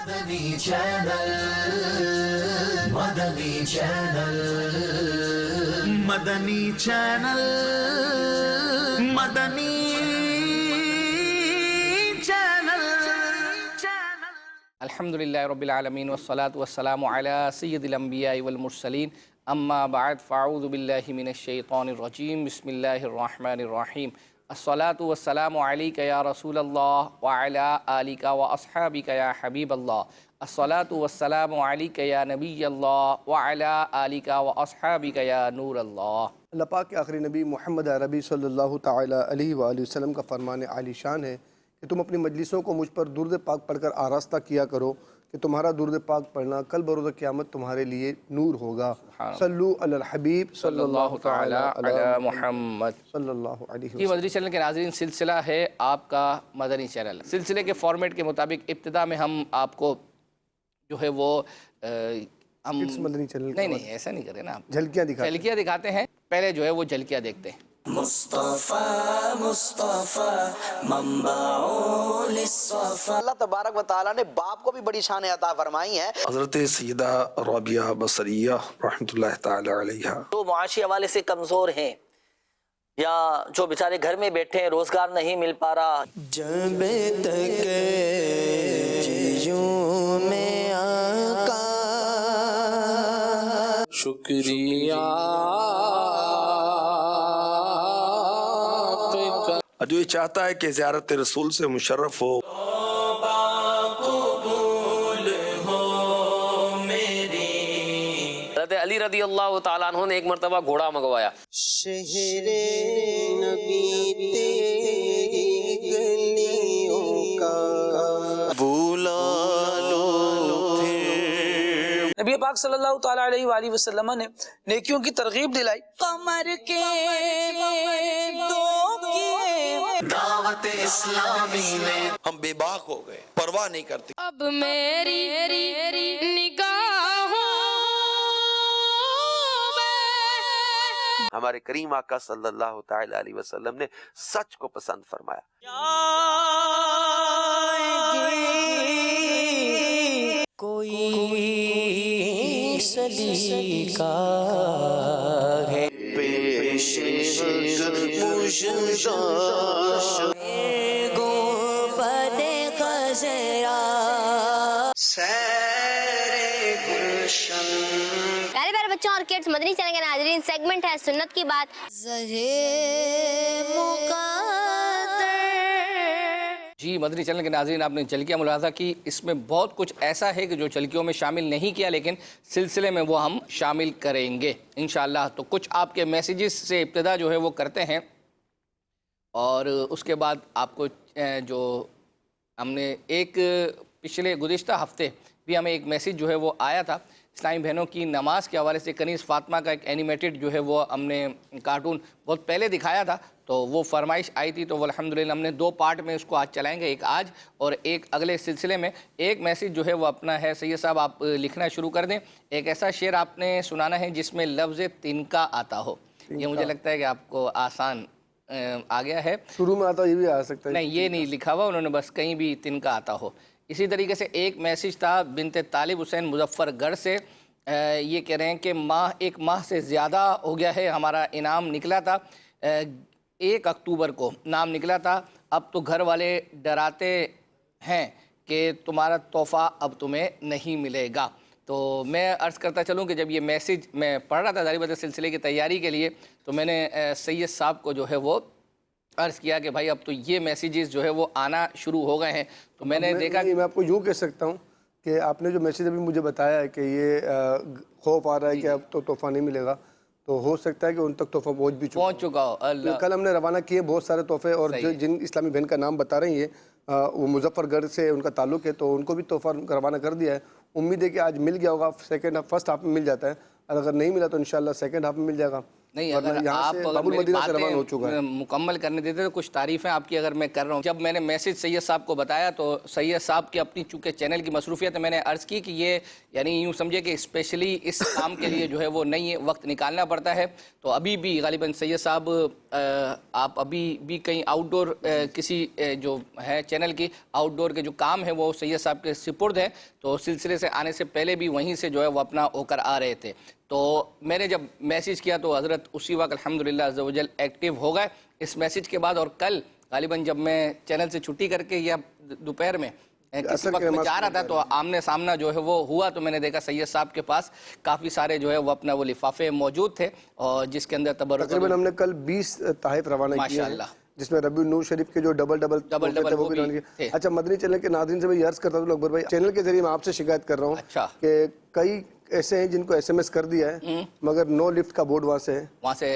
مدنی channel, مدنی channel, مدنی channel, مدنی channel. الحمدللہ رب العالمین والصلاة والسلام علی سید الانبیاء والمرسلین، اما بعد فاعوذ باللہ من الشیطان الرجیم، بسم اللہ الرحمن الرحیم۔ الصلاة والسلام علیک یا رسول اللہ وعلی آلک واصحابک یا حبیب اللہ۔ الصلاة والسلام علیک یا نبی اللہ وعلی آلک واصحابک یا نور اللہ۔ اللہ پاک کے آخری نبی محمد عربی صلی اللہ تعالیٰ علیہ وآلہ وسلم کا فرمان عالی شان ہے کہ تم اپنی مجلسوں کو مجھ پر درود پاک پڑھ کر آراستہ کیا کرو کہ تمہارا درود پاک پڑھنا کل بروز قیامت تمہارے لیے نور ہوگا۔ صلو علی الحبیب صلی اللہ تعالیٰ علی محمد صلی اللہ علیہ یہ وسلم۔ مدنی چینل کے ناظرین، سلسلہ ہے آپ کا مدنی چینل۔ سلسلے کے فارمیٹ کے مطابق ابتدا میں ہم آپ کو جو ہے وہ ہم کس مدنی چینل نہیں ایسا نہیں کریں نا، آپ جھلکیاں دکھا جھلکیاں دکھاتے ہیں، پہلے جو ہے وہ جھلکیاں دیکھتے ہیں۔ مصطفیٰ مصطفیٰ منبع للصفا۔ اللہ تبارک و تعالیٰ نے باپ کو بھی بڑی شان عطا فرمائی ہے۔ حضرت سیدہ رابعہ بصریہ رحمۃ اللہ تعالی علیہ، جو معاشی حوالے سے کمزور ہیں یا جو بیچارے گھر میں بیٹھے ہیں، روزگار نہیں مل پا رہا، جب تک جیوں میں آقا شکریہ جو یہ چاہتا ہے کہ زیارت رسول سے مشرف ہو، حضرت علی رضی اللہ تعالیٰ عنہ نے ایک مرتبہ گھوڑا منگوایا، شہر نبی تیری گلیوں کا بولا لو پھر۔ نبی پاک صلی اللہ تعالیٰ علیہ وآلہ وسلم نے نیکیوں کی ترغیب دلائی۔ قمر کے دو دعوت اسلامی میں ہم بے باک ہو گئے، پرواہ نہیں کرتے۔ اب میری نگاہوں میں ہمارے کریم آقا صلی اللہ تعالی علیہ وسلم نے سچ کو پسند فرمایا۔ کوئی سلیقہ ہے پیش گنبد خضرا سیر گلشن۔ پیارے پیارے بچوں اور کڈس، مدنی چینل کے ناظرین، سیگمنٹ ہے سنت کی بات۔ جی مدنی چینل کے ناظرین، آپ نے جھلکیاں ملاحظہ کی، اس میں بہت کچھ ایسا ہے کہ جو جھلکیوں میں شامل نہیں کیا، لیکن سلسلے میں وہ ہم شامل کریں گے انشاءاللہ۔ تو کچھ آپ کے میسیجز سے ابتدا جو ہے وہ کرتے ہیں، اور اس کے بعد آپ کو جو ہم نے ایک پچھلے گزشتہ ہفتے بھی ہمیں ایک میسیج جو ہے وہ آیا تھا اسلامی بہنوں کی نماز کے حوالے سے۔ کنیز فاطمہ کا ایک اینیمیٹڈ جو ہے وہ ہم نے کارٹون بہت پہلے دکھایا تھا، تو وہ فرمائش آئی تھی، تو الحمدللہ ہم نے 2 پارٹ میں اس کو آج چلائیں گے، ایک آج اور ایک اگلے سلسلے میں۔ ایک میسیج جو ہے وہ اپنا ہے، سید صاحب آپ لکھنا شروع کر دیں۔ ایک ایسا شعر آپ نے سنانا ہے جس میں لفظ تنکا آتا ہو۔ یہ مجھے لگتا ہے کہ آپ کو آسان آ گیا ہے۔ شروع میں آتا یہ بھی آ سکتا ہے، نہیں یہ نہیں لکھا ہوا انہوں نے، بس کہیں بھی تنکا آتا ہو۔ اسی طریقے سے ایک میسیج تھا بنت طالب حسین مظفر گڑھ سے، یہ کہہ رہے ہیں کہ ایک ماہ سے زیادہ ہو گیا ہے، ہمارا انعام نکلا تھا 1 اکتوبر کو نام نکلا تھا، اب تو گھر والے ڈراتے ہیں کہ تمہارا تحفہ اب تمہیں نہیں ملے گا۔ تو میں عرض کرتا چلوں کہ جب یہ میسیج میں پڑھ رہا تھا ظاہر بات سلسلے کی تیاری کے لیے، تو میں نے سید صاحب کو جو ہے وہ عرض کیا کہ بھائی اب تو یہ میسیجز جو ہے وہ آنا شروع ہو گئے ہیں، تو میں نے دیکھا میں آپ کو یوں کہہ سکتا ہوں کہ آپ نے جو میسیج ابھی مجھے بتایا ہے کہ یہ خوف آ رہا ہے کہ اب تو تحفہ نہیں ملے گا، تو ہو سکتا ہے کہ ان تک تحفہ پہنچ چکا ہو۔ اللہ، کل ہم نے روانہ کیے بہت سارے تحفے، اور جن اسلامی بہن کا نام بتا رہی ہیں وہ مظفر گڑھ سے ان کا تعلق ہے، تو ان کو بھی تحفہ روانہ کر دیا ہے۔ امید ہے کہ آج مل گیا ہوگا، فرسٹ ہاف میں مل جاتا ہے، اگر نہیں ملا تو انشاءاللہ سیکنڈ ہاف میں مل جائے گا۔ نہیں ورنہ اگر یہاں آپ سے اگر باب میری المدینہ سے روان ہو چکا ہے. باتیں مکمل کرنے دیتے تو کچھ تعریفیں آپ کی اگر میں کر رہا ہوں. جب میں نے میسج سید صاحب کو بتایا تو سید صاحب کی اپنی چونکہ چینل کی مصروفیت ہے، میں نے عرض کی کہ یہ یعنی یوں سمجھے کہ اسپیشلی اس کام کے لیے جو ہے وہ نہیں وقت نکالنا پڑتا ہے. تو ابھی بھی غالباً سید صاحب آپ ابھی بھی کہیں آؤٹ ڈور کسی جو ہے چینل کی آؤٹ ڈور کے جو کام ہے وہ سید صاحب کے سپرد ہے، تو سلسلے سے آنے سے پہلے بھی وہیں سے جو ہے وہ اپنا ہو کر آ رہے تھے. تو میں نے جب میسیج کیا تو حضرت اسی وقت الحمدللہ عز و جل ایکٹیو ہو گئے اس میسیج کے بعد. اور کل غالباً جب میں چینل سے چھٹی کر کے یا دوپہر میں کسی وقت میں چاہ رہا تھا تو آمنے سامنا جو ہے وہ ہوا، تو میں نے دیکھا سید صاحب کے پاس کافی سارے جو ہے وہ اپنا وہ لفافے موجود تھے اور جس کے اندر تقریباً ہم نے کل 20 تحائف روانہ کیے ہیں ماشاءاللہ، جس میں ربیع النور شریف کے جو ڈبل وہ بھی روانہ کیے. اچھا مدنی چینل کے ناظرین سے میں یہ عرض کرتا ہوں اکبر بھائی، چینل کے ذریعے میں آپ سے شکایت کر رہا ہوں کہ کئی ایسے ہیں جن کو ایس ایم ایس کر دیا ہے مگر نو لفٹ کا بورڈ وہاں سے ہے،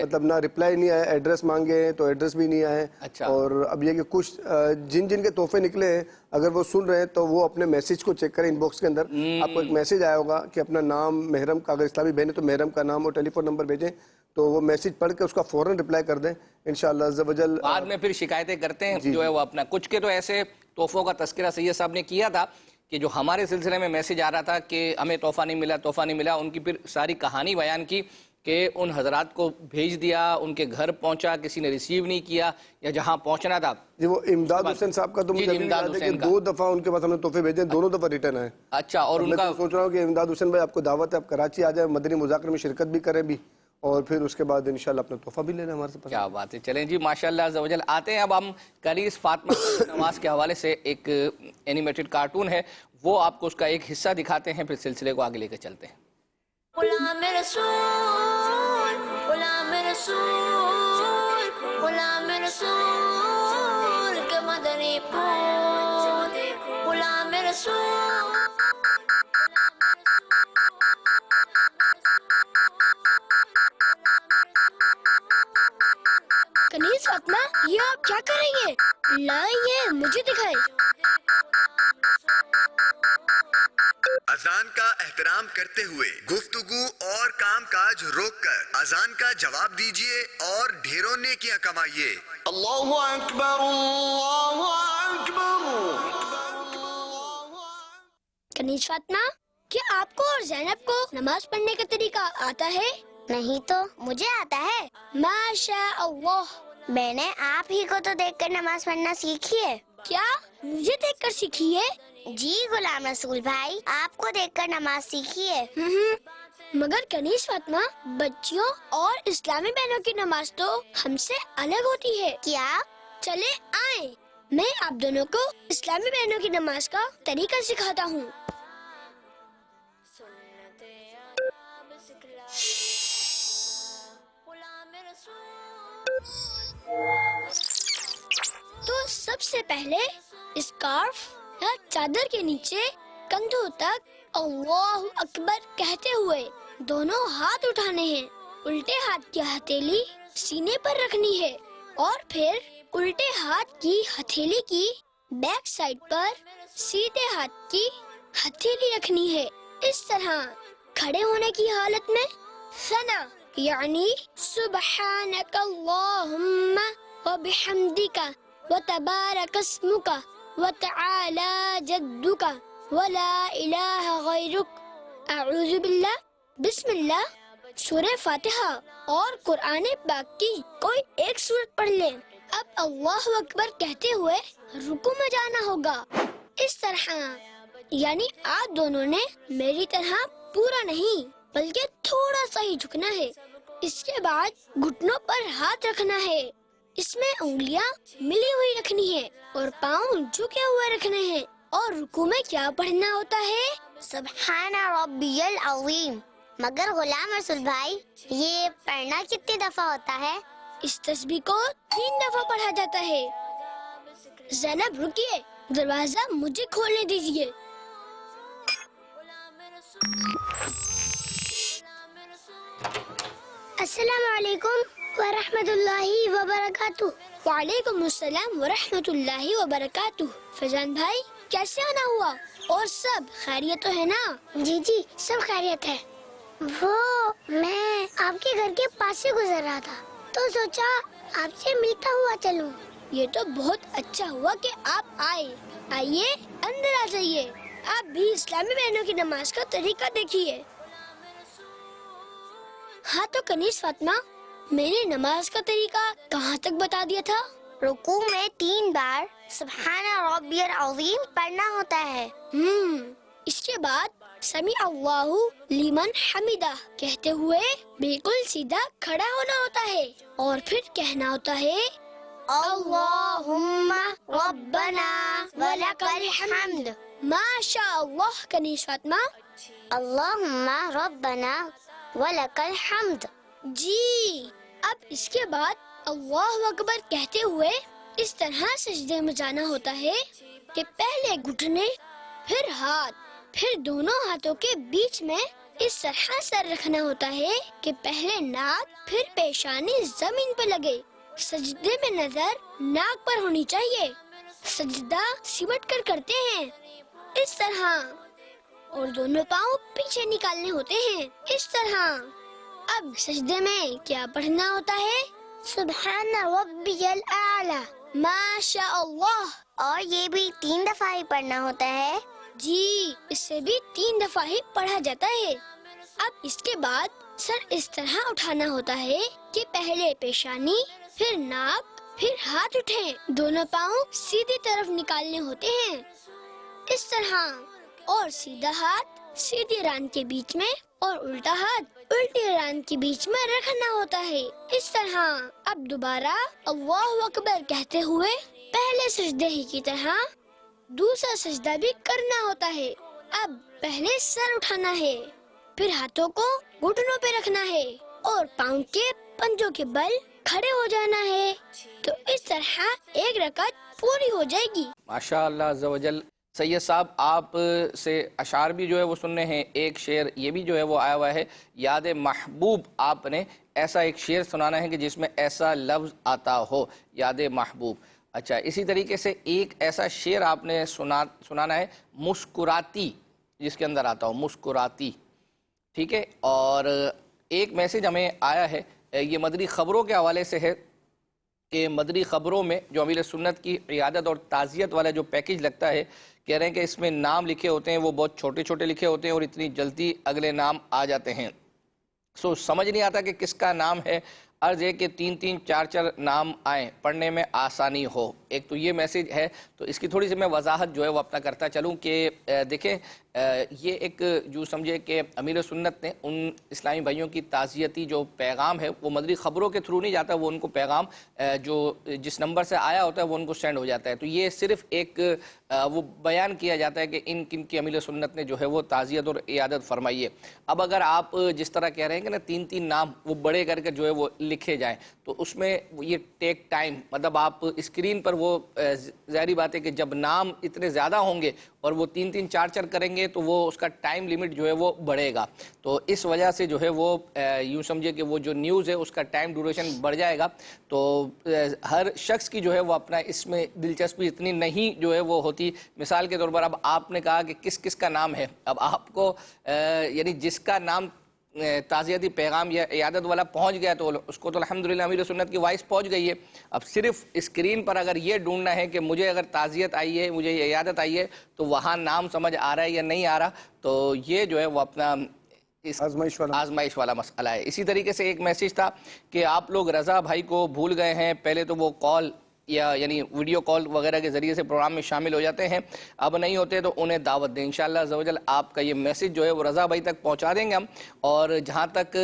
مطلب نہ ریپلائی نہیں آیا، ایڈریس مانگے تو ایڈریس بھی نہیں آئے. اور اب یہ کہ کچھ جن کے تحفے نکلے ہیں اگر وہ سن رہے ہیں تو وہ اپنے میسیج کو چیک کریں. ان باکس کے اندر آپ کو ایک میسیج آیا ہوگا کہ اپنا نام، محرم کا اگر اسلامی بہن ہے تو محرم کا نام اور ٹیلی فون نمبر بھیجیں، تو وہ میسیج پڑھ کے اس کا فوراً رپلائی کر دیں انشاءاللہ عز و جل. بعد میں پھر شکایتیں کرتے ہیں جو ہے وہ اپنا. کچھ کے تو ایسے تحفوں کا تذکرہ سید صاحب نے کیا تھا کہ جو ہمارے سلسلے میں میسیج آ رہا تھا کہ ہمیں تحفہ نہیں ملا، ان کی پھر ساری کہانی بیان کی کہ ان حضرات کو بھیج دیا، ان کے گھر پہنچا، کسی نے ریسیو نہیں کیا یا جہاں پہنچنا تھا. جی وہ امداد حسین صاحب کا تو مجھے یاد ہے کہ 2 دفعہ ان کے پاس ہم نے تحفے بھیجے، دونوں دفعہ ریٹرن آئے. اچھا، اور ان کا سوچ رہا ہوں کہ امداد حسین بھائی آپ کو دعوت ہے، آپ کراچی آ جائیں، مدنی مذاکرے میں شرکت بھی کریں بھی اور پھر اس کے بعد انشاءاللہ اپنا تحفہ بھی لینا ہمارے سے. کیا بات ہے. چلیں جی ماشاءاللہ عز و جل. آتے ہیں اب ہم کنیز فاطمہ نواز کے حوالے سے ایک اینیمیٹڈ کارٹون ہے، وہ آپ کو اس کا ایک حصہ دکھاتے ہیں، پھر سلسلے کو آگے لے کے چلتے ہیں. غلام رسول غلام رسول غلام رسول کے مدنی پھول غلام رسول. کنیز فاطمہ یہ آپ کیا کریں گے؟ لائیں مجھے دکھائیں. اذان کا احترام کرتے ہوئے گفتگو اور کام کاج روک کر اذان کا جواب دیجئے اور ڈھیروں نیکیاں کمائیے. اللہ اکبر اللہ اکبر. کنیز فاطمہ کیا آپ کو اور زینب کو نماز پڑھنے کا طریقہ آتا ہے؟ نہیں تو مجھے آتا ہے. ماشاء اللہ. میں نے آپ ہی کو تو دیکھ کر نماز پڑھنا سیکھی ہے. کیا مجھے دیکھ کر سیکھی ہے؟ جی غلام رسول بھائی آپ کو دیکھ کر نماز سیکھی ہے. مگر کنیز فاطمہ بچیوں اور اسلامی بہنوں کی نماز تو ہم سے الگ ہوتی ہے. کیا؟ چلے آئیں میں آپ دونوں کو اسلامی بہنوں کی نماز کا طریقہ سکھاتا ہوں. تو سب سے پہلے اسکارف یا چادر کے نیچے کندھوں تک اللہ اکبر کہتے ہوئے دونوں ہاتھ اٹھانے ہیں. الٹے ہاتھ کی ہتھیلی سینے پر رکھنی ہے اور پھر الٹے ہاتھ کی ہتھیلی کی بیک سائڈ پر سیدھے ہاتھ کی ہتھیلی رکھنی ہے. اس طرح کھڑے ہونے کی حالت میں ثنا یعنی سبحانک اللہم وبحمدک وتبارک اسمک وتعالی جدک ولا الہ غیرک اعوذ باللہ بسم اللہ سورہ فاتحہ اور قرآن پاک کی کوئی ایک سورت پڑھ لیں. اب اللہ اکبر کہتے ہوئے رکوع میں جانا ہوگا. اس طرح یعنی آپ دونوں نے میری طرح پورا نہیں بلکہ تھوڑا سا ہی جھکنا ہے. اس کے بعد گھٹنوں پر ہاتھ رکھنا ہے، اس میں انگلیاں ملی ہوئی رکھنی ہے اور پاؤں جھکے ہوئے رکھنے ہیں. اور رکوع میں کیا پڑھنا ہوتا ہے؟ سبحان ربی العظیم. مگر غلام رسول بھائی یہ پڑھنا کتنی دفعہ ہوتا ہے؟ اس تسبیح کو 3 دفعہ پڑھا جاتا ہے. زینب رکیے، دروازہ مجھے کھولنے دیجیے. السلام علیکم ورحمۃ اللہ وبرکاتہ. وعلیکم السلام ورحمۃ اللہ وبرکاتہ. فیضان بھائی کیسے آنا ہوا اور سب خیریت تو ہے نا؟ جی جی سب خیریت ہے. وہ میں آپ کے گھر کے پاس سے گزر رہا تھا تو سوچا آپ سے ملتا ہوا چلوں. یہ تو بہت اچھا ہوا کہ آپ آئے. آئیے اندر آ جائیے. آپ بھی اسلامی بہنوں کی نماز کا طریقہ دیکھیے. ہاں تو کنیز فاطمہ، میں نے نماز کا طریقہ کہاں تک بتا دیا تھا؟ رکوع میں 3 بار سبحان ربی العظیم پڑھنا ہوتا ہے. اس کے بعد سمیع اللہ لمن حمیدہ کہتے ہوئے بالکل سیدھا کھڑا ہونا ہوتا ہے اور پھر کہنا ہوتا ہے اللہم ربنا ولک الحمد. ماشاء اللہ کنیز فاطمہ. اللہم ربنا ولک الحمد. جی اب اس کے بعد اللہ اکبر کہتے ہوئے اس طرح سجدے میں جانا ہوتا ہے کہ پہلے گھٹنے، پھر ہاتھ، پھر دونوں ہاتھوں کے بیچ میں اس طرح سر رکھنا ہوتا ہے کہ پہلے ناک پھر پیشانی زمین پہ لگے. سجدے میں نظر ناک پر ہونی چاہیے. سجدہ سمٹ کر کرتے ہیں اس طرح، اور دونوں پاؤں پیچھے نکالنے ہوتے ہیں اس طرح. اب سجدے میں کیا پڑھنا ہوتا ہے؟ سبحان ربی الاعلی. ماشاء اللہ. اور یہ بھی 3 دفعہ ہی پڑھنا ہوتا ہے. جی اس سے بھی 3 دفعہ ہی پڑھا جاتا ہے. اب اس کے بعد سر اس طرح اٹھانا ہوتا ہے کہ پہلے پیشانی، پھر ناک، پھر ہاتھ اٹھیں. دونوں پاؤں سیدھی طرف نکالنے ہوتے ہیں اس طرح، اور سیدھا ہاتھ سیدھی ران کے بیچ میں اور الٹا ہاتھ الٹی ران کے بیچ میں رکھنا ہوتا ہے اس طرح. اب دوبارہ اللہ اکبر کہتے ہوئے پہلے سجدے ہی کی طرح دوسرا سجدہ بھی کرنا ہوتا ہے. اب پہلے سر اٹھانا ہے، پھر ہاتھوں کو گھٹنوں پہ رکھنا ہے اور پاؤں کے پنجوں کے بل کھڑے ہو جانا ہے. تو اس طرح ایک رکعت پوری ہو جائے گی. ماشاء اللہ عز و جل. سید صاحب آپ سے اشعار بھی جو ہے وہ سننے ہیں. ایک شعر یہ بھی جو ہے وہ آیا ہوا ہے، یاد محبوب. آپ نے ایسا ایک شعر سنانا ہے کہ جس میں ایسا لفظ آتا ہو، یاد محبوب. اچھا، اسی طریقے سے ایک ایسا شعر آپ نے سنانا ہے مسکراتی، جس کے اندر آتا ہو مسکراتی. ٹھیک ہے. اور ایک میسج ہمیں آیا ہے، یہ مدنی خبروں کے حوالے سے ہے کہ مدنی خبروں میں جو امیر سنت کی عیادت اور تعزیت والا جو پیکج لگتا ہے، کہہ رہے ہیں کہ اس میں نام لکھے ہوتے ہیں وہ بہت چھوٹے چھوٹے لکھے ہوتے ہیں اور اتنی جلدی اگلے نام آ جاتے ہیں. سمجھ نہیں آتا کہ کس کا نام ہے. عرض ہے کہ 3 4 نام آئیں، پڑھنے میں آسانی ہو. ایک تو یہ میسج ہے. تو اس کی تھوڑی سی میں وضاحت جو ہے وہ اپنا کرتا چلوں کہ دیکھیں یہ ایک جو سمجھے کہ امیر سنت نے ان اسلامی بھائیوں کی تعزیتی جو پیغام ہے وہ مدنی خبروں کے تھرو نہیں جاتا، وہ ان کو پیغام جو جس نمبر سے آیا ہوتا ہے وہ ان کو سینڈ ہو جاتا ہے. تو یہ صرف ایک وہ بیان کیا جاتا ہے کہ ان کن کی امیر سنت نے جو ہے وہ تعزیت اور عیادت فرمائی ہے. اب اگر آپ جس طرح کہہ رہے ہیں کہ نا 3 نام وہ بڑے کر کے جو ہے وہ لکھے جائیں، تو اس میں یہ ٹیک ٹائم، مطلب آپ اسکرین پر وہ ظاہری بات ہے کہ جب نام اتنے زیادہ ہوں گے اور وہ 3 4 کریں گے تو وہ اس کا ٹائم لیمٹ جو ہے وہ بڑھے گا. تو اس وجہ سے جو ہے وہ یوں سمجھے کہ وہ جو نیوز ہے اس کا ٹائم ڈیوریشن بڑھ جائے گا. تو ہر شخص کی جو ہے وہ اپنا اس میں دلچسپی اتنی نہیں جو ہے وہ ہوتی. مثال کے طور پر اب آپ نے کہا کہ کس کا نام ہے، اب آپ کو یعنی جس کا نام تعزیتی پیغام یا عیادت والا پہنچ گیا تو اس کو تو الحمدللہ امیر سنت کی وائس پہنچ گئی ہے. اب صرف اسکرین پر اگر یہ ڈھونڈنا ہے کہ مجھے اگر تعزیت آئی ہے، مجھے یہ عیادت آئی ہے، تو وہاں نام سمجھ آ رہا ہے یا نہیں آ رہا، تو یہ جو ہے وہ اپنا آزمائش والا مسئلہ ہے. اسی طریقے سے ایک میسج تھا کہ آپ لوگ رضا بھائی کو بھول گئے ہیں. پہلے تو وہ کال یعنی ویڈیو کال وغیرہ کے ذریعے سے پروگرام میں شامل ہو جاتے ہیں، اب نہیں ہوتے تو انہیں دعوت دیں. انشاءاللہ عز و جل آپ کا یہ میسج جو ہے وہ رضا بھائی تک پہنچا دیں گے ہم. اور جہاں تک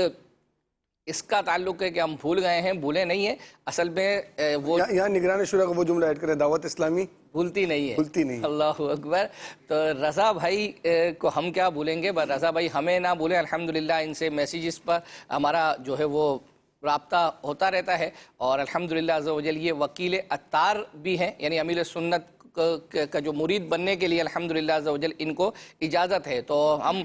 اس کا تعلق ہے کہ ہم بھول گئے ہیں، بھولے نہیں ہیں. اصل میں وہ یہاں نگران شورا کا وہ جملہ ایڈ کریں، دعوت اسلامی بھولتی نہیں ہے. اللہ اکبر. تو رضا بھائی کو ہم کیا بھولیں گے، بس رضا بھائی ہمیں نہ بھولیں. الحمدللہ ان سے میسیجز پر ہمارا جو ہے وہ رابطہ ہوتا رہتا ہے. اور الحمدللہ عز و جل یہ وکیل اتار بھی ہیں، یعنی امیر سنت کا جو مرید بننے کے لیے الحمدللہ عز و جل ان کو اجازت ہے. تو ہم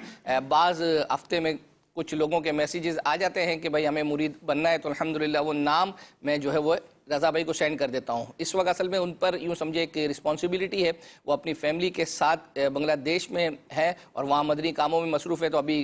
بعض ہفتے میں کچھ لوگوں کے میسیجز آ جاتے ہیں کہ بھائی ہمیں مرید بننا ہے، تو الحمدللہ وہ نام میں جو ہے وہ رضا بھائی کو سینڈ کر دیتا ہوں. اس وقت اصل میں ان پر یوں سمجھے ایک رسپانسبلٹی ہے، وہ اپنی فیملی کے ساتھ بنگلہ دیش میں ہے اور وہاں مدنی کاموں میں مصروف ہے. تو ابھی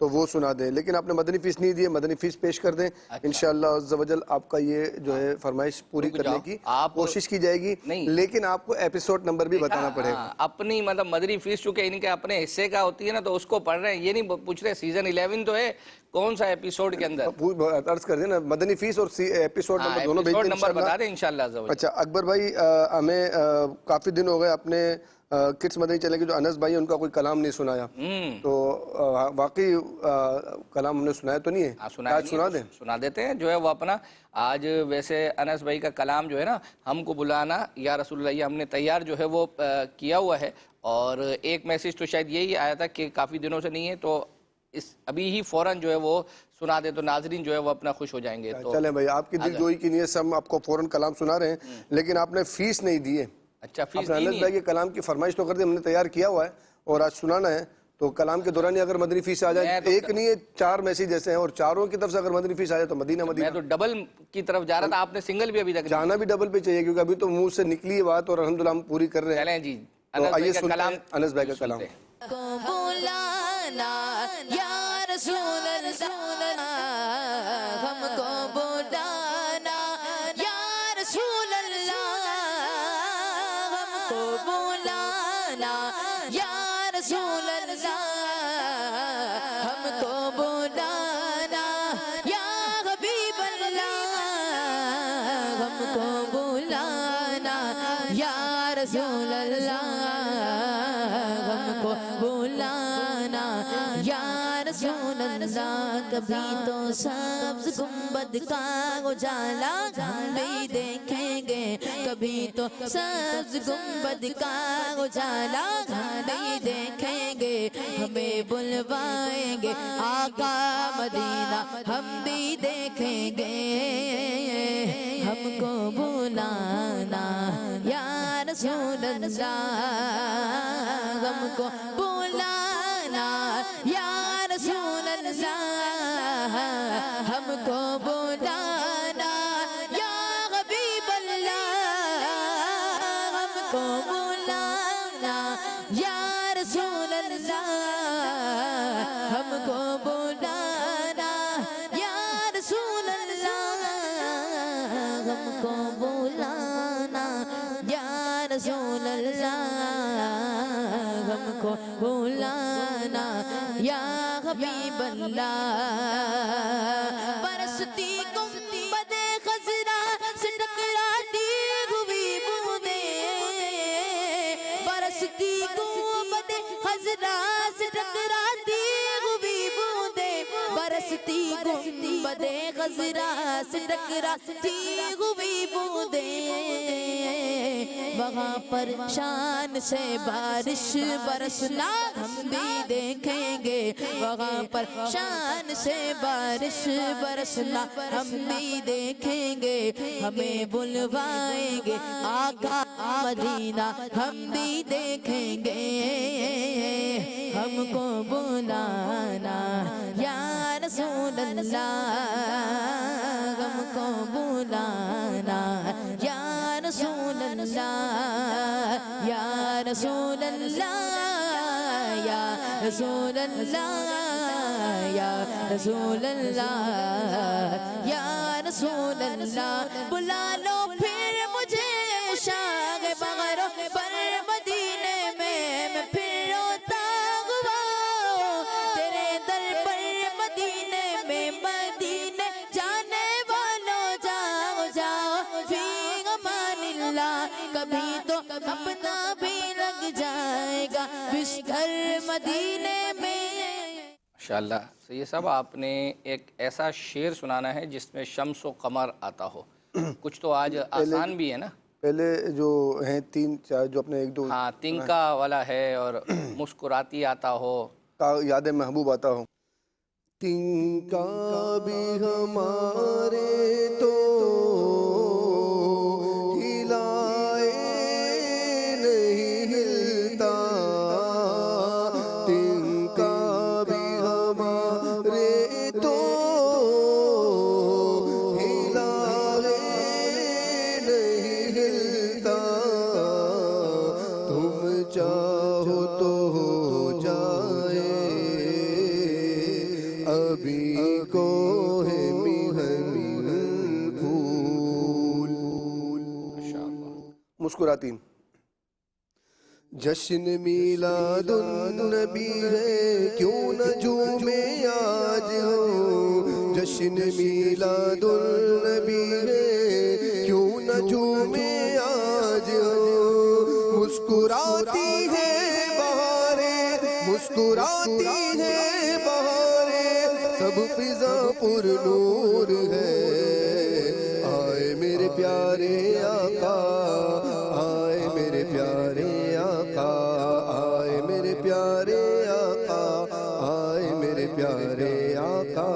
تو وہ سنا دیں. لیکن آپ نے مدنی فیس نہیں دی ہے, مدنی فیس پیش کر دیں. انشاءاللہ عز و جل آپ کا یہ جو ہے فرمائش پوری کرنے کی کوشش کی جائے گی, لیکن آپ کو ایپیسوڈ نمبر بھی بتانا پڑے گا. اپنی مطلب مدنی فیس چونکہ ان کے اپنے حصے کا ہوتی ہے نا, تو اس کو پڑھ رہے ہیں, یہ نہیں پوچھ رہے سیزن 11 تو ہے کون سا ایپیسوڈ کے اندر. عرض کر دیں نا, مدنی فیس اور ایپیسوڈ نمبر دونوں بھیج دیں نمبر بتا دیں انشاءاللہ. اچھا اکبر بھائی, ہمیں کافی دن ہو گئے اپنے کڈس مدنی چینل کے جو انس بھائی ہیں ان کا کوئی کلام نہیں سنایا, تو واقعی کلام ہم نے سنایا تو نہیں ہے, آج سنا دیں. سنا دیتے ہیں جو ہے وہ اپنا. آج ویسے انس بھائی کا کلام جو ہے نا, ہم کو بلانا یا رسول اللہ, یہ ہم نے تیار جو ہے وہ کیا ہوا ہے. اور ایک میسیج تو شاید یہی آیا تھا کہ کافی دنوں سے نہیں ہے, تو ابھی ہی فوراً جو ہے وہ سنا دے تو ناظرین جو ہے وہ اپنا خوش ہو جائیں گے. چلیں بھائی, آپ کی دل جوئی کی نیت سے ہم آپ کو فوراً کلام سنا رہے ہیں, لیکن آپ نے فیس نہیں دی ہے. اچھا, فیس انس بھائی کے کلام کی فرمائش تو کر دیں, ہم نے تیار کیا ہوا ہے اور آج سنانا ہے. تو کلام کے دوران ہی اگر مدنی فیس آ جائے, ایک نہیں ہے 4 میسیج ایسے ہیں, اور چاروں کی طرف سے اگر مدنی فیس آ جائے تو مدینہ. میں تو ڈبل کی طرف جا رہا تھا, آپ نے سنگل بھی ابھی تک جانا بھی ڈبل پہ چاہیے, کیونکہ ابھی تو منہ سے نکلی بات اور الحمدللہ ہم پوری کر رہے ہیں. چلیں جی, آئیے سنتے ہیں انس بھائی کا کلام. کو بلانا یا رسول اللہ, ہم کو بلانا یا رسول اللہ, ہم کو بلانا یا رسول اللہ, ہم کو بلانا یا حبیب اللہ, ہم کو بلانا یا رسول اللہ, ہم کو بلانا یا رسول اللہ. کبھی تو سبز گنبد کا اجالا ہم بھی دیکھیں گے, کبھی تو سبز گنبد کا اجالا ہم بھی دیکھیں گے, ہمیں بلوائیں گے آقا مدینہ ہم بھی دیکھیں گے, ہم کو بلانا یا رسول اللہ, ہم کو بلانا یا رسول اللہ, ہم کو بلانا یا حبیب اللہ, ہم کو بلانا یا رسول اللہ, ہم کو بلانا یا رسول اللہ, ہم کو بلانا یا رسول اللہ, ہم کو بلانا یا حبیب اللہ. برستی گنبد خضرا سے ٹکراتی ہوئی بوندیں, برستی گنبد خضرا سے ٹکراتی ہوئی بوندیں, برستی گنبد خضرا سے ٹکراتی ہوئی بوندیں, وہاں پر شان سے بارش برسنا ہم بھی دیکھیں گے, وہاں پر شان سے بارش برسنا ہم بھی دیکھیں گے, ہمیں بلوائیں گے آقا مدینہ ہم بھی دیکھیں گے, ہم کو بلانا یا رسول اللہ, ہم کو بلانا یا رسول اللہ, یا رسول اللہ, یا رسول اللہ, یا رسول اللہ, یا رسول اللہ. بلا لو پھر مجھے شاہ بغروں پر مدینے میں پھر روتا ہوا, تیرے در پر مدینے میں, مدینے جانے والوں جاؤ جاؤ فی امان اللہ, کبھی تو اپنا بھی لگ جائے گا بستر مدینے میں. ماشاءاللہ. سید صاحب, آپ نے ایک ایسا شعر سنانا ہے جس میں شمس و قمر آتا ہو. کچھ تو آج آسان بھی ہے نا, پہلے جو ہیں 3-4 جو اپنے 1-2 ہاں تنکا والا ہے, اور مسکراتی آتا ہو, یاد محبوب آتا ہو. تنکا بھی ہمارے تو ہلائے نہیں ہلتا, تنکا بھی ہمارے تو ہلائے نہیں ہلتا, تم چاہو تو ہو جائے مسکراتی. جشن میلاد النبی ہے کیوں نہ جھومے آج ہو، جشن میلاد النبی ہے کیوں نہ جھومے آج ہو. مسکراتی ہے بہاریں، مسکراتی ہے بہاریں، سب فضا پر نور ہے. آئے میرے پیارے آقا، آئے میرے پیارے آقا، آئے میرے پیارے آقا، آئے میرے پیارے آقا.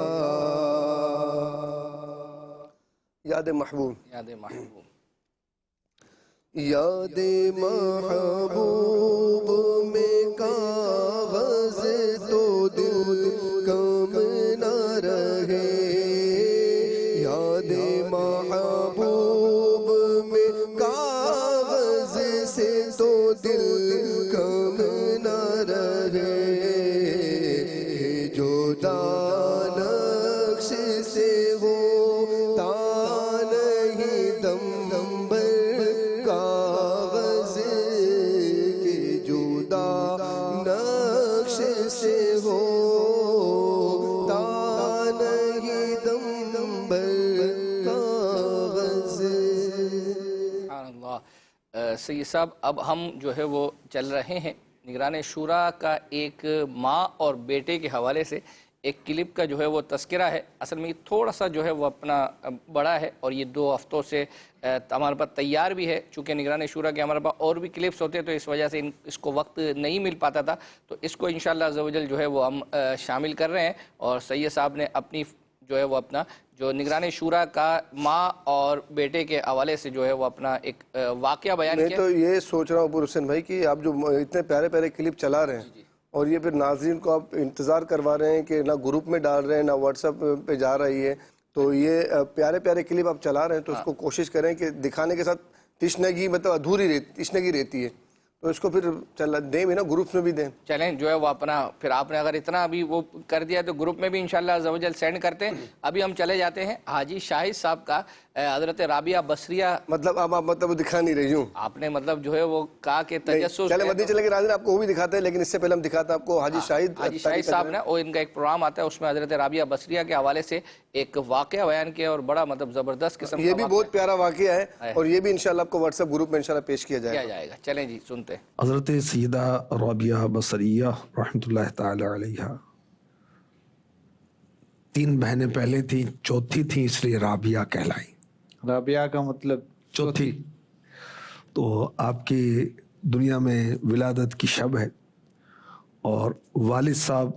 یاد محبوب، یاد محبوب، یاد محبوب میں کاغذ تو دل کم نہ رہے. یاد محبوب میں کاغذ سے تو دل کم نہ رہے. جو نقش سے ہو تان ہی دم بر کاغذ کے، جدا نقش سے ہو تان ہی دم بر کاغذ. سبحان اللہ. سید صاحب، اب ہم جو ہے وہ چل رہے ہیں نگران شورا کا ایک ماں اور بیٹے کے حوالے سے ایک کلپ کا جو ہے وہ تذکرہ ہے. اصل میں یہ تھوڑا سا جو ہے وہ اپنا بڑا ہے اور یہ 2 ہفتوں سے ہمارے پاس تیار بھی ہے. چونکہ نگران شورا کے ہمارے پاس اور بھی کلپس ہوتے ہیں تو اس وجہ سے اس کو وقت نہیں مل پاتا تھا، تو اس کو انشاءاللہ عز و جل جو ہے وہ ہم شامل کر رہے ہیں. اور سید صاحب نے اپنی جو ہے وہ اپنا جو نگران شورا کا ماں اور بیٹے کے حوالے سے جو ہے وہ اپنا ایک واقعہ بیان میں کیا. تو یہ سوچ رہا ہوں ابو حسین بھائی کہ آپ جو اتنے پیارے پیارے کلپ چلا رہے ہیں اور یہ پھر ناظرین کو آپ انتظار کروا رہے ہیں کہ نہ گروپ میں ڈال رہے ہیں نہ واٹس ایپ پہ جا رہی ہے، تو یہ پیارے پیارے کلپ آپ چلا رہے ہیں تو اس کو کوشش کریں کہ دکھانے کے ساتھ تشنگی مطلب ادھوری تشنگی رہتی ہے، تو اس کو پھر دیں بھی نا، گروپس میں بھی دیں. چلیں جو ہے وہ اپنا پھر آپ نے اگر اتنا ابھی وہ کر دیا تو گروپ میں بھی انشاءاللہ عز و جل سینڈ کرتے ہیں. ابھی ہم چلے جاتے ہیں حاجی شاہد صاحب کا حضرت رابعہ بصریہ. مطلب اب آپ مطلب وہ دکھا نہیں رہی ہوں آپ نے مطلب جو ہے وہ کہا کہ تجسس. چلے مدنی چلے کے ناظرین آپ کو وہ بھی دکھاتے ہیں، لیکن اس سے پہلے ہم دکھاتے ہیں آپ کو حاجی شاہد صاحب نے، اور ان کا ایک پروگرام آتا ہے اس میں حضرت رابعہ بصریہ کے حوالے سے ایک واقعہ بیان کیا اور بڑا مطلب زبردست قسم کا. یہ بھی بہت پیارا واقعہ ہے اور یہ بھی انشاءاللہ آپ کو واٹس ایپ گروپ میں انشاءاللہ پیش کیا جائے گا. چلیں جی سنتے ہیں. حضرت سیدہ رابعہ بصریہ رحمۃ اللہ تعالی علیہ 3 بہنیں پہلے تھیں، چوتھی تھیں اس لیے رابعہ کہلائی. رابعہ کا مطلب چوتھی. تو آپ کی دنیا میں ولادت کی شب ہے اور والد صاحب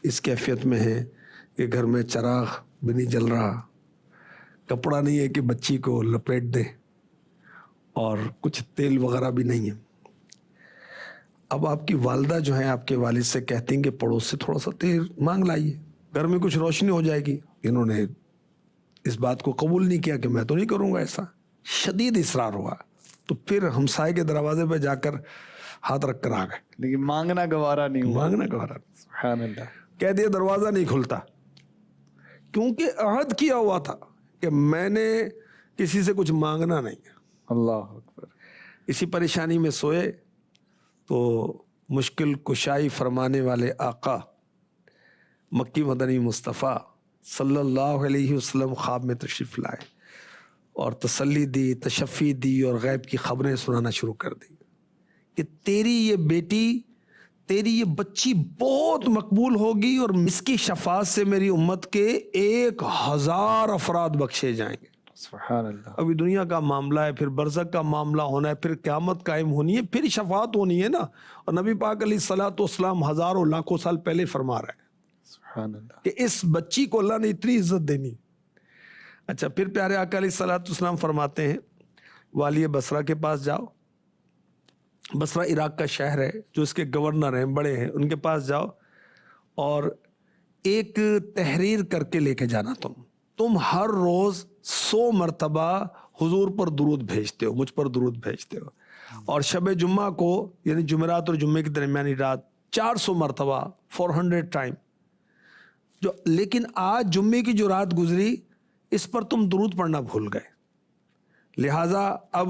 اس کیفیت میں ہیں کہ گھر میں چراغ بھی نہیں جل رہا، کپڑا نہیں ہے کہ بچی کو لپیٹ دیں اور کچھ تیل وغیرہ بھی نہیں ہے. اب آپ کی والدہ جو ہیں آپ کے والد سے کہتی ہیں کہ پڑوس سے تھوڑا سا تیل مانگ لائیے، گھر میں کچھ روشنی ہو جائے گی. انہوں نے اس بات کو قبول نہیں کیا کہ میں تو نہیں کروں گا ایسا. شدید اصرار ہوا تو پھر ہمسائے کے دروازے پہ جا کر ہاتھ رکھ کر آ گئے، لیکن مانگنا گوارا نہیں ہوا. مانگنا گوارا. سبحان اللہ. کہہ دیا دروازہ نہیں کھلتا، کیونکہ عہد کیا ہوا تھا کہ میں نے کسی سے کچھ مانگنا نہیں. اللہ اکبر. اسی پریشانی میں سوئے تو مشکل کشائی فرمانے والے آقا مکی مدنی مصطفیٰ صلی اللہ علیہ وسلم خواب میں تشریف لائے اور تسلی دی، تشفی دی اور غیب کی خبریں سنانا شروع کر دی کہ تیری یہ بیٹی، تیری یہ بچی بہت مقبول ہوگی اور اس کی شفاعت سے میری امت کے 1000 افراد بخشے جائیں گے. سبحان اللہ. ابھی دنیا کا معاملہ ہے، پھر برزخ کا معاملہ ہونا ہے، پھر قیامت قائم ہونی ہے، پھر شفاعت ہونی ہے نا. اور نبی پاک علیہ الصلوۃ والسلام ہزاروں لاکھوں سال پہلے فرما رہے ہیں سبحان اللہ کہ اس بچی کو اللہ نے اتنی عزت دینی. اچھا پھر پیارے آقا علیہ الصلوۃ والسلام فرماتے ہیں والی بصرہ کے پاس جاؤ. بصرہ عراق کا شہر ہے، جو اس کے گورنر ہیں، بڑے ہیں، ان کے پاس جاؤ اور ایک تحریر کر کے لے کے جانا. تم ہر روز 100 مرتبہ حضور پر درود بھیجتے ہو، مجھ پر درود بھیجتے ہو، اور شب جمعہ کو یعنی جمعرات اور جمعے کی درمیانی رات 400 مرتبہ 400 ٹائم. لیکن آج جمعے کی جو رات گزری اس پر تم درود پڑھنا بھول گئے، لہٰذا اب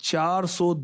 400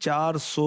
400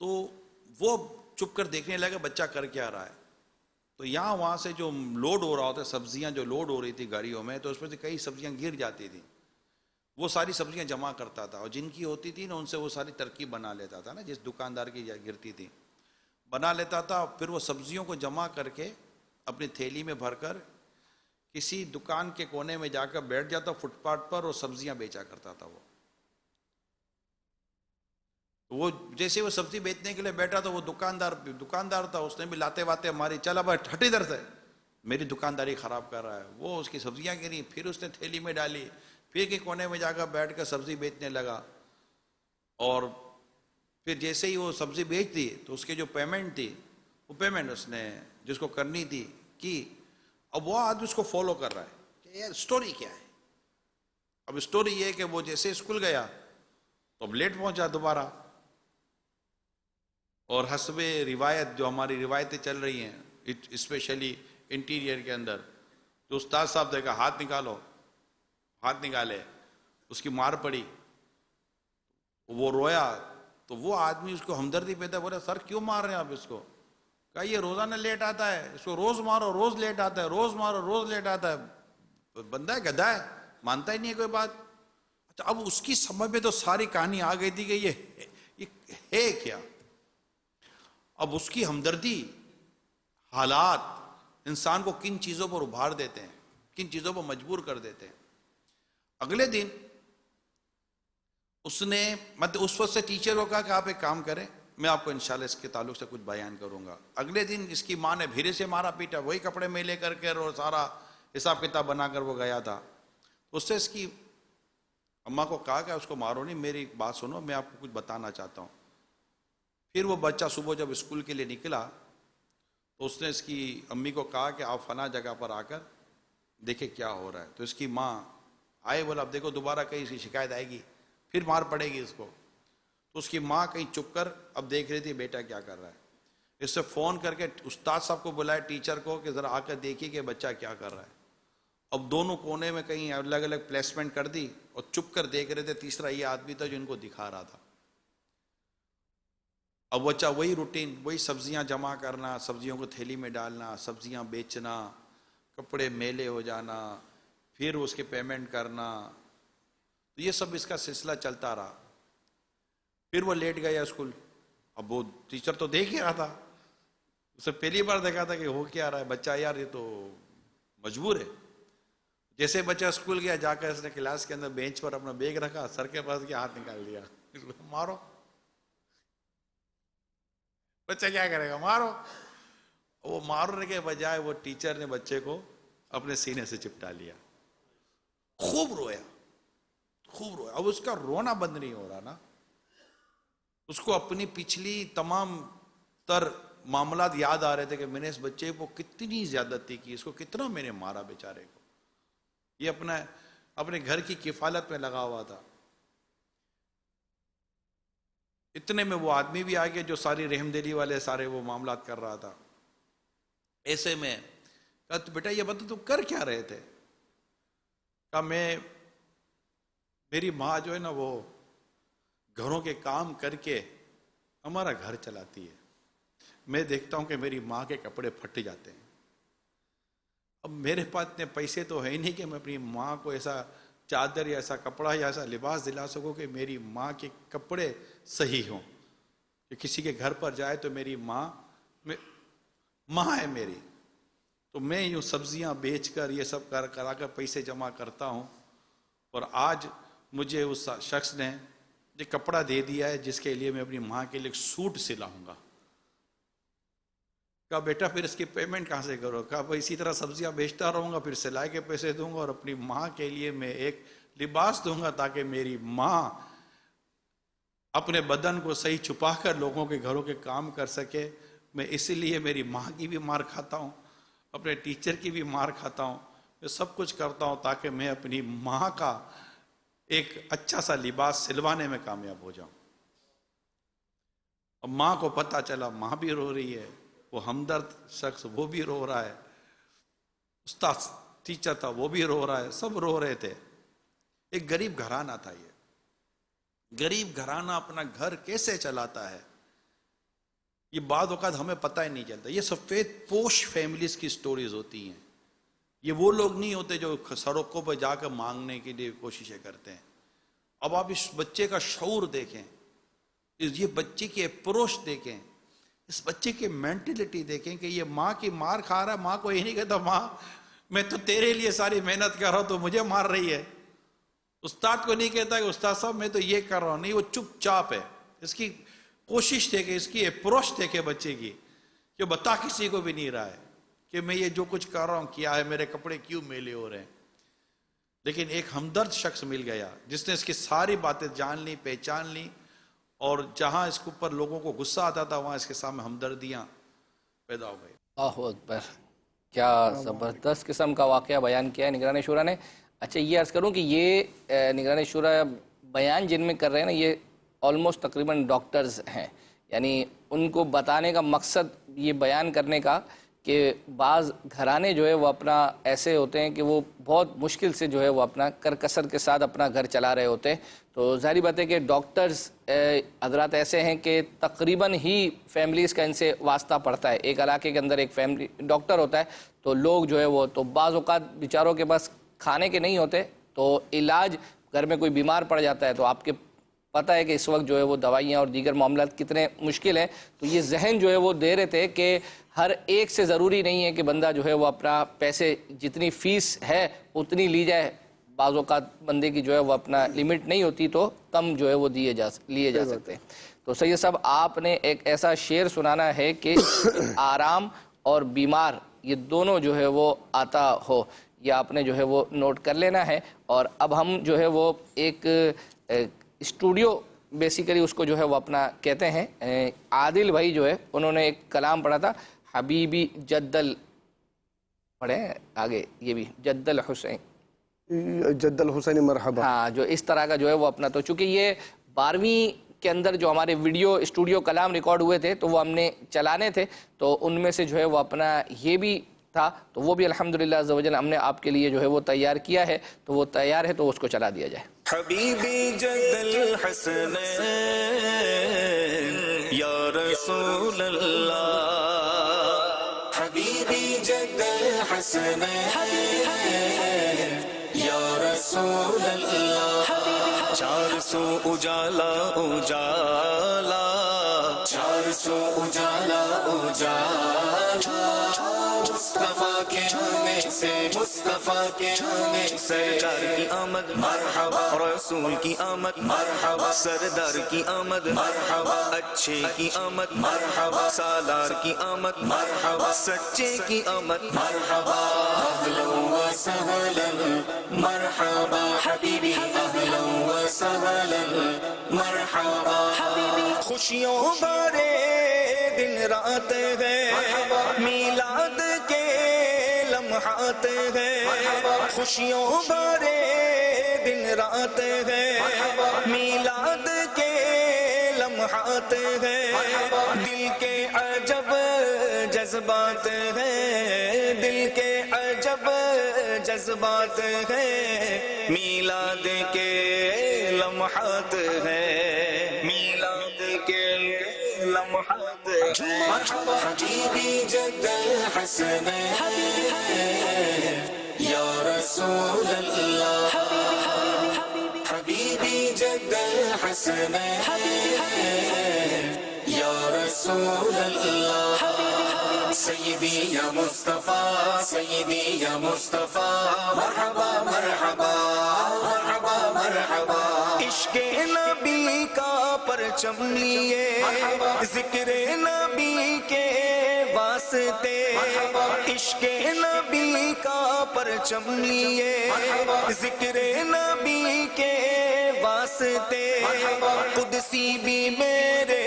تو وہ چپ کر دیکھنے لگا بچہ کر کیا رہا ہے. تو یہاں وہاں سے جو لوڈ ہو رہا ہوتا ہے، سبزیاں جو لوڈ ہو رہی تھی گاڑیوں میں، تو اس میں سے کئی سبزیاں گر جاتی تھیں. وہ ساری سبزیاں جمع کرتا تھا، اور جن کی ہوتی تھی نا ان سے وہ ساری ترکیب بنا لیتا تھا نا، جس دکاندار کی گرتی تھی بنا لیتا تھا. پھر وہ سبزیوں کو جمع کر کے اپنی تھیلی میں بھر کر کسی دکان کے کونے میں جا کر بیٹھ جاتا فٹ پاتھ پر، اور سبزیاں بیچا کرتا تھا. وہ جیسے وہ سبزی بیچنے کے لیے بیٹھا تو وہ دکاندار تھا، اس نے بھی لاتے واتے ماری، چلا بھائی ہٹ ادھر سے، میری دکانداری خراب کر رہا ہے. وہ اس کی سبزیاں گری، پھر اس نے تھیلی میں ڈالی، پھر کے کونے میں جا کر بیٹھ کر سبزی بیچنے لگا. اور پھر جیسے ہی وہ سبزی بیچ دی تو اس کی جو پیمنٹ تھی، وہ پیمنٹ اس نے جس کو کرنی تھی کی. اب وہ آدمی اس کو فالو کر رہا ہے کہ یار سٹوری کیا ہے. اب سٹوری یہ ہے کہ وہ جیسے اسکول گیا تو اب لیٹ پہنچا دوبارہ، اور حسب روایت جو ہماری روایتیں چل رہی ہیں اسپیشلی انٹیریئر کے اندر، تو استاد صاحب دیکھا ہاتھ نکالو، ہاتھ نکالے، اس کی مار پڑی، وہ رویا. تو وہ آدمی اس کو ہمدردی پیدا، بولے سر کیوں مار رہے ہیں آپ اس کو؟ کہا یہ روزانہ لیٹ آتا ہے، اس کو روز مارو روز لیٹ آتا ہے، روز مارو روز لیٹ آتا ہے. بندہ ہے گدھا ہے، مانتا ہی نہیں ہے کوئی بات. اچھا اب اس کی سمجھ میں تو ساری کہانی آ گئی تھی کہ یہ ہے کیا. اب اس کی ہمدردی، حالات انسان کو کن چیزوں پر ابھار دیتے ہیں، کن چیزوں پر مجبور کر دیتے ہیں. اگلے دن اس نے اس وقت سے ٹیچر کو کہا کہ آپ ایک کام کریں، میں آپ کو انشاءاللہ اس کے تعلق سے کچھ بیان کروں گا. اگلے دن اس کی ماں نے بھیرے سے مارا پیٹا، وہی کپڑے میں لے کر کے اور سارا حساب کتاب بنا کر وہ گیا تھا. اس سے اس کی اماں کو کہا کہ اس کو مارو نہیں، میری بات سنو، میں آپ کو کچھ بتانا چاہتا ہوں. پھر وہ بچہ صبح جب اسکول کے لیے نکلا تو اس نے اس کی امی کو کہا کہ آپ فلاں جگہ پر آ کر دیکھیں کیا ہو رہا ہے. تو اس کی ماں آئے، بولا اب دیکھو دوبارہ کہیں اس کی شکایت آئے گی پھر مار پڑے گی اس کو. تو اس کی ماں کہیں چپ کر اب دیکھ رہی تھی بیٹا کیا کر رہا ہے. اس سے فون کر کے استاد صاحب کو بلائے، ٹیچر کو، کہ ذرا آ کر دیکھیے کہ بچہ کیا کر رہا ہے. اب دونوں کونے میں کہیں الگ الگ پلیسمنٹ کر دی اور چپ کر دیکھ رہے تھے. تیسرا یہ آدمی تھا جو ان کو دکھا رہا تھا. اب بچہ وہی روٹین، وہی سبزیاں جمع کرنا، سبزیوں کو تھیلی میں ڈالنا، سبزیاں بیچنا، کپڑے میلے ہو جانا، پھر اس کے پیمنٹ کرنا. تو یہ سب اس کا سلسلہ چلتا رہا. پھر وہ لیٹ گیا اسکول. اب وہ ٹیچر تو دیکھ ہی رہا تھا، اسے پہلی بار دیکھا تھا کہ ہو کیا رہا ہے. بچہ یار یہ تو مجبور ہے. جیسے بچہ اسکول گیا، جا کر اس نے کلاس کے اندر بینچ پر اپنا بیگ رکھا، سر کے پاس گیا، ہاتھ نکال دیا، مارو. بچہ کیا کرے گا؟ مارو. وہ مارنے کے بجائے وہ ٹیچر نے بچے کو اپنے سینے سے چپٹا لیا. خوب رویا، خوب رویا. اب اس کا رونا بند نہیں ہو رہا نا. اس کو اپنی پچھلی تمام تر معاملات یاد آ رہے تھے کہ میں نے اس بچے کو کتنی زیادتی کی، اس کو کتنا میں نے مارا بیچارے کو. یہ اپنے گھر کی کفالت میں لگا ہوا تھا. اتنے میں وہ آدمی بھی آ گیا جو ساری رحم دلی والے سارے وہ معاملات کر رہا تھا. ایسے میں کہا تو بیٹا یہ بتا تم کر کیا رہے تھے؟ کہا میری ماں جو ہے نا وہ گھروں کے کام کر کے ہمارا گھر چلاتی ہے. میں دیکھتا ہوں کہ میری ماں کے کپڑے پھٹ جاتے ہیں. اب میرے پاس اتنے پیسے تو ہے ہی نہیں کہ میں اپنی ماں کو ایسا چادر یا ایسا کپڑا یا ایسا لباس دلا سکوں کہ میری ماں کے کپڑے صحیح ہوں، کہ کسی کے گھر پر جائے تو میری ماں ہے میری. تو میں یوں سبزیاں بیچ کر یہ سب کرا کر پیسے جمع کرتا ہوں، اور آج مجھے اس شخص نے یہ کپڑا دے دیا ہے جس کے لیے میں اپنی ماں کے لیے ایک سوٹ سلاؤں گا. کہا بیٹا پھر اس کی پیمنٹ کہاں سے کرو؟ کہا بھائی اسی طرح سبزیاں بیچتا رہوں گا، پھر سلائی کے پیسے دوں گا، اور اپنی ماں کے لیے میں ایک لباس دوں گا تاکہ میری ماں اپنے بدن کو صحیح چھپا کر لوگوں کے گھروں کے کام کر سکے. میں اسی لیے میری ماں کی بھی مار کھاتا ہوں، اپنے ٹیچر کی بھی مار کھاتا ہوں، میں سب کچھ کرتا ہوں تاکہ میں اپنی ماں کا ایک اچھا سا لباس سلوانے میں کامیاب ہو جاؤں. اب ماں کو پتہ چلا، ماں بھی رو رہی ہے، وہ ہمدرد شخص وہ بھی رو رہا ہے، استاد ٹیچر تھا وہ بھی رو رہا ہے، سب رو رہے تھے. ایک غریب گھرانہ تھا. یہ غریب گھرانہ اپنا گھر کیسے چلاتا ہے یہ بعض اوقات ہمیں پتہ ہی نہیں چلتا. یہ سفید پوش فیملیز کی سٹوریز ہوتی ہیں. یہ وہ لوگ نہیں ہوتے جو سڑکوں پہ جا کر مانگنے کے لیے کوششیں کرتے ہیں. اب آپ اس بچے کا شعور دیکھیں, یہ بچے کی اپروچ دیکھیں, اس بچے کی مینٹلٹی دیکھیں کہ یہ ماں کی مار کھا رہا ہے. ماں کو یہ نہیں کہتا ماں میں تو تیرے لیے ساری محنت کر رہا ہوں تو مجھے مار رہی ہے. استاد کو نہیں کہتا کہ استاد صاحب میں تو یہ کر رہا ہوں, نہیں, وہ چپ چاپ ہے. اس کی کوشش دیکھیں, اس کی اپروچ دیکھیں بچے کی, کہ بتا کسی کو بھی نہیں رہا ہے کہ میں یہ جو کچھ کر رہا ہوں کیا ہے, میرے کپڑے کیوں میلے ہو رہے ہیں. لیکن ایک ہمدرد شخص مل گیا جس نے اس کی ساری باتیں جان لی, پہچان لی, اور جہاں اس کے اوپر لوگوں کو غصہ آتا تھا وہاں اس کے سامنے ہمدردیاں پیدا ہو گئی. اللہ اکبر, کیا زبردست قسم کا واقعہ بیان کیا ہے نگران شورا نے. اچھا یہ عرض کروں کہ یہ نگران شورا بیان جن میں کر رہے ہیں نا, یہ آلموسٹ تقریباً ڈاکٹرز ہیں. یعنی ان کو بتانے کا مقصد یہ بیان کرنے کا کہ بعض گھرانے جو ہے وہ اپنا ایسے ہوتے ہیں کہ وہ بہت مشکل سے جو ہے وہ اپنا کرکسر کے ساتھ اپنا گھر چلا رہے ہوتے ہیں. تو ظاہری بات ہے کہ ڈاکٹرز حضرات ایسے ہیں کہ تقریباً ہی فیملیز کا ان سے واسطہ پڑتا ہے. ایک علاقے کے اندر ایک فیملی ڈاکٹر ہوتا ہے تو لوگ جو ہے وہ تو بعض اوقات بیچاروں کے پاس کھانے کے نہیں ہوتے, تو علاج گھر میں کوئی بیمار پڑ جاتا ہے تو آپ کے پتہ ہے کہ اس وقت جو ہے وہ دوائیاں اور دیگر معاملات کتنے مشکل ہیں. تو یہ ذہن جو ہے وہ دے رہے تھے کہ ہر ایک سے ضروری نہیں ہے کہ بندہ جو ہے وہ اپنا پیسے جتنی فیس ہے اتنی لی جائے. بعض اوقات بندے کی جو ہے وہ اپنا لمٹ نہیں ہوتی تو کم جو ہے وہ لیے جا سکتے ہیں. تو سید صاحب آپ نے ایک ایسا شعر سنانا ہے کہ آرام اور بیمار یہ دونوں جو ہے وہ آتا ہو, یہ آپ نے جو ہے وہ نوٹ کر لینا ہے. اور اب ہم جو ہے وہ ایک اسٹوڈیو بیسیکلی اس کو جو ہے وہ اپنا کہتے ہیں. عادل بھائی جو ہے انہوں نے ایک کلام پڑھا تھا, حبیبی جدل پڑھے آگے, یہ بھی جد الحسین, جد الحسین مرحبا. ہاں, جو اس طرح کا جو ہے وہ اپنا, تو چونکہ یہ 12ویں کے اندر جو ہمارے ویڈیو اسٹوڈیو کلام ریکارڈ ہوئے تھے تو وہ ہم نے چلانے تھے, تو ان میں سے جو ہے وہ اپنا یہ بھی تھا, تو وہ بھی الحمدللہ عز و جل ہم نے آپ کے لیے جو ہے وہ تیار کیا ہے. تو وہ تیار ہے تو اس کو چلا دیا جائے. حبیبی جد الحسن یا رسول اللہ, حبیبی جد الحسن یا رسول اللہ. 400 اجالا اجالا, 400 اجالا اجالا, مصطفیٰ کے آنے سے, مصطفیٰ کے آنے سے, سرکار کی آمد مرحبا, رسول کی آمد مرحبا, سردار کی آمد مرحبا, اچھے کی آمد مرحبا, سالار کی آمد مرحبا, سچے کی آمد مرحبا, اہلا و سہلا مرحبا حبیبی, اہلا و سہلا مرحبا حبیبی. خوشیوں بھرے دن رات ہے, میلاد کے لمحات ہے, خوشیوں بھرے دن رات ہے, میلاد کے لمحات ہے, دل کے عجب جذبات ہے, دل کے عجب جذبات ہے, میلاد کے لمحات ہے, میلاد کے لمحات ہے. حبیبی جد الحسن یا رسول اللہ, حبیبی جد الحسن یا رسول اللہ. سیدی یا مصطفیٰ, سیدی یا مصطفیٰ, مرحبا مرحبا مرحبا مرحبا. عشق نبی کا پرچم لیے, ذکر نبی کے واسطے, عشق نبی کا پرچم لیے, ذکر نبی کے واسطے, قدسی بھی میرے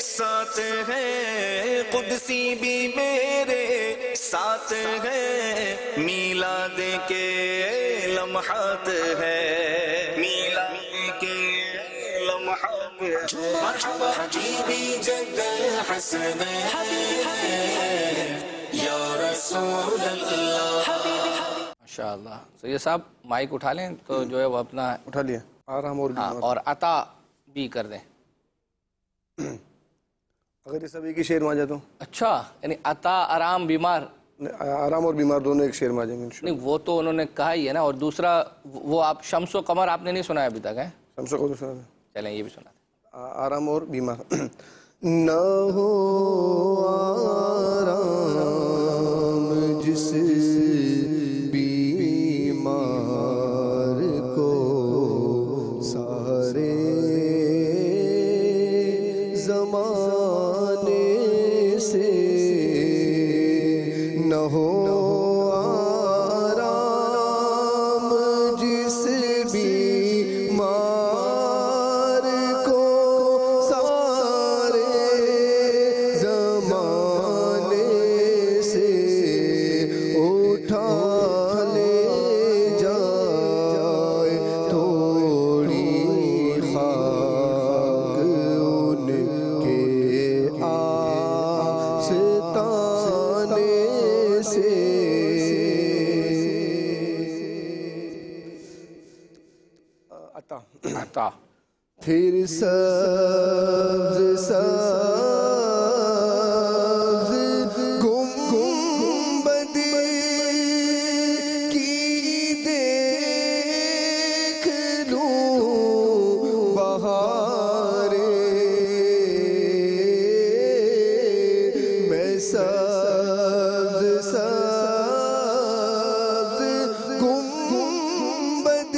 ساتھ ہے, قدسی بھی میرے ساتھ ہے, میلاد کے لمحات ہے, میلاد کے لمحات ہے. حبیبی جد الحسن یا رسول اللہ. ماشاءاللہ. سید صاحب مائک اٹھا لیں تو جو ہے وہ اپنا اٹھا لیا, آرام اور عطا بھی کر دیں. اگر یہ سب ایک ہی شعر میں آ جائے تو اچھا، یعنی عطا، آرام، بیمار. آرام اور بیمار دونوں ایک شعر میں آ جائیں گے انشاءاللہ. نہیں وہ تو انہوں نے کہا ہی ہے نا. اور دوسرا وہ آپ شمس و قمر آپ نے نہیں سنا ہے ابھی تک ہے؟ شمس و قمر سنا دیں. چلیں یہ بھی سنا دیں. آرام اور بیمار. نہ ہو آرام جس بیمار کو سارے زمانے سے، نہ ہو آرام جس بیمار کو سارے زمانے سے اٹھا لے جائے تھوڑی خاک ان کے آستانے سے. عطا. پھر سبز سبز گنبد کی دیکھ لوں بہاریں، میں سبز سبز گنبد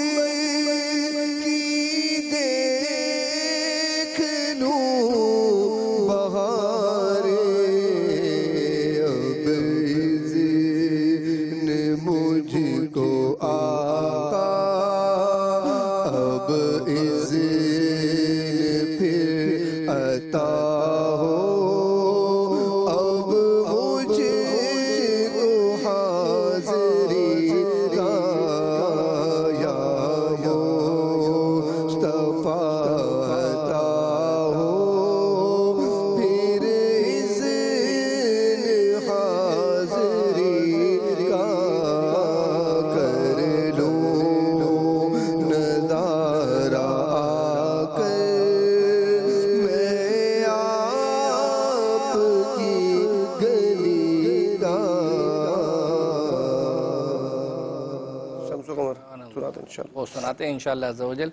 کی دیکھ لوں بہاریں. اب اذن مجھ کو آقا، اب اذن پھر عطا ہو، اب مجھ کو حاضری کا یا مصطفیٰ عطا ہو. پھر اذن حاضری کا کر لوں نظارہ آ کر میں آپ کی گلی کا. شمس و قمر سناتے ہیں انشاءاللہ. وہ سناتے ہیں انشاءاللہ عز و جل.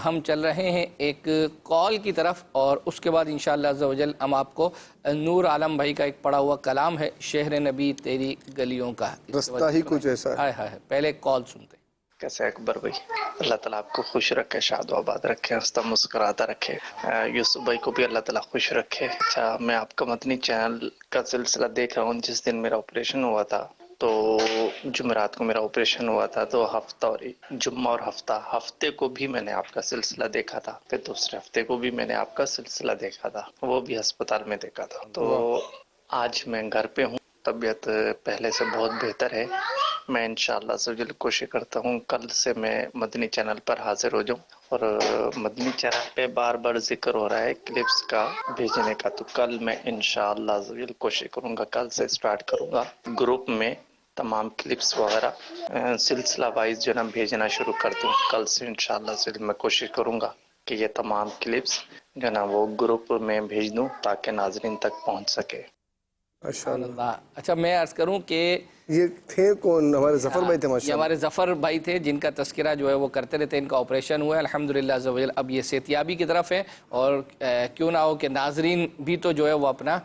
ہم چل رہے ہیں ایک کال کی طرف اور اس کے بعد انشاءاللہ عز و جل ہم آپ کو نور عالم بھائی کا ایک پڑھا ہوا کلام ہے شہر نبی تیری گلیوں کا. رستہ ہی کچھ ایسا ہے. ہائے ہائے. پہلے کال سنتے. کیسے اکبر بھائی؟ اللہ تعالیٰ آپ کو خوش رکھے، شاد و آباد رکھے، ہنستا مسکراتا رکھے. یوسف بھائی کو بھی اللہ تعالیٰ خوش رکھے. اچھا، میں آپ کا مدنی چینل کا سلسلہ دیکھ رہا ہوں. جس دن میرا آپریشن ہوا تھا تو جمعرات کو میرا آپریشن ہوا تھا، تو ہفتہ اور جمعہ اور ہفتے کو بھی میں نے آپ کا سلسلہ دیکھا تھا، پھر دوسرے ہفتے کو بھی میں نے آپ کا سلسلہ دیکھا تھا، وہ بھی ہسپتال میں دیکھا تھا. تو آج میں گھر پہ ہوں، طبیعت پہلے سے بہت بہتر ہے. میں انشاءاللہ سجل کوشش کرتا ہوں کل سے میں مدنی چینل پر حاضر ہو جاؤں. اور مدنی چینل پہ بار بار ذکر ہو رہا ہے کلپس کا بھیجنے کا، تو کل میں انشاءاللہ سجل کوشش کروں گا، کل سے سٹارٹ کروں گا گروپ میں تمام کلپس وغیرہ سلسلہ وائز جو نا بھیجنا شروع کر دوں. کل سے انشاءاللہ سجل میں کوشش کروں گا کہ یہ تمام کلپس جو نا وہ گروپ میں بھیج دوں تاکہ ناظرین تک پہنچ سکے. ماشاءاللہ. اچھا میں عرض کروں کہ یہ تھے کون؟ ہمارے ظفر بھائی تھے. یہ ماشاءاللہ ہمارے ظفر بھائی تھے جن کا تذکرہ جو ہے وہ کرتے رہتے. ان کا آپریشن ہوا ہے الحمدللہ عز و جل. اب یہ صحتیابی کی طرف ہے اور کیوں نہ ہو کہ ناظرین بھی تو جو ہے وہ اپنا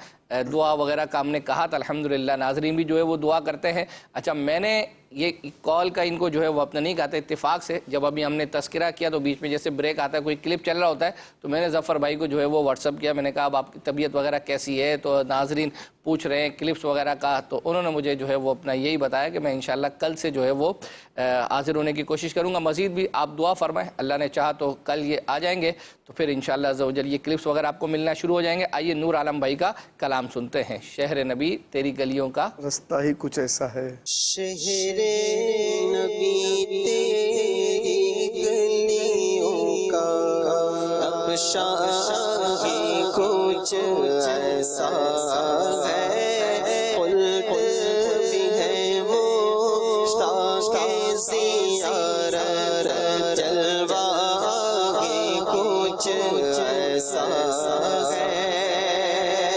دعا وغیرہ کا ہم نے کہا تھا، الحمدللہ ناظرین بھی جو ہے وہ دعا کرتے ہیں. اچھا میں نے یہ کال کا ان کو جو ہے وہ اپنا نہیں کہا تھا، اتفاق سے جب ابھی ہم نے تذکرہ کیا تو بیچ میں جیسے بریک آتا ہے، کوئی کلپ چل رہا ہوتا ہے، تو میں نے ظفر بھائی کو جو ہے وہ واٹس ایپ کیا. میں نے کہا اب آپ کی طبیعت وغیرہ کیسی ہے، تو ناظرین پوچھ رہے ہیں کلپس وغیرہ کا. تو انہوں نے مجھے جو ہے وہ اپنا یہی بتایا کہ میں انشاءاللہ کل سے جو ہے وہ حاضر ہونے کی کوشش کروں گا. مزید بھی آپ دعا فرمائیں، اللہ نے چاہا تو کل یہ آ جائیں گے تو پھر انشاءاللہ عز و جل یہ کلپس وغیرہ آپ کو ملنا شروع ہو جائیں گے. آئیے نور عالم بھائی کا کلام سنتے ہیں. شہر نبی تیری گلیوں کا رستہ ہی کچھ ایسا ہے. شہر نبی تیری گلیوں کا ابشار ہی کچھ ایسا ہے. قلب بھی ہے مشتاق زیارت، جلوہ ہی کچھ ایسا ہے.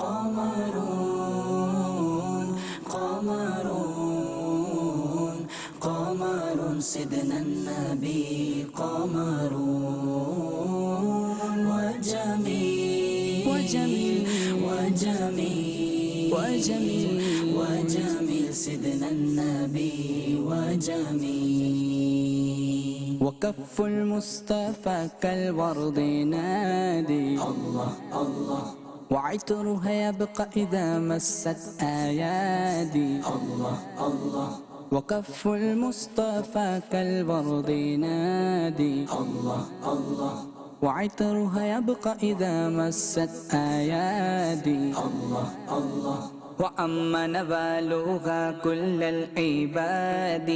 قمر سيدنا النبي قمر وجميل وجميل وجميل وجميل وجميل سيدنا النبي وجميل وكف المصطفى كالورد نادي الله الله وعطرها يبقى إذا مست أيادي الله الله وكف المصطفى كالورد نادي الله الله وعطرها يبقى إذا مست أيادي الله الله وأما نبالغها كل العباد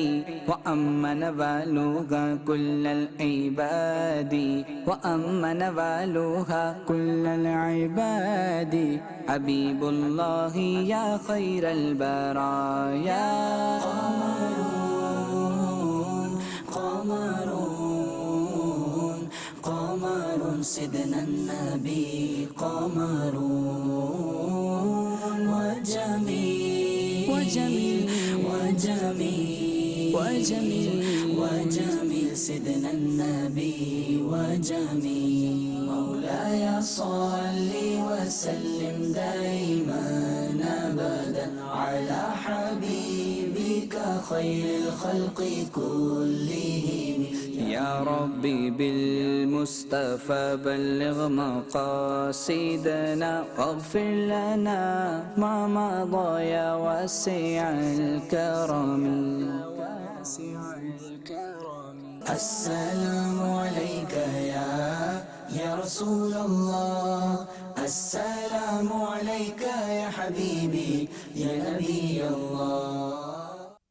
وأما نبالغها كل العباد وأما نبالغها كل العباد حبيب الله يا خير البرايا قمر سيدنا النبي قمر وجميل وجميل وجميل وجميل وجميل سيدنا النبي وجميل مولاي صل وسلم دائما ابدا على حبيبك خير الخلق كلهم يا ربي بالمصطفى بلغ مقاصدنا واغفر لنا ما مضى يا واسع الكرم السلام عليك يا رسول الله السلام عليك يا حبيبي يا نبي الله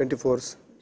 24।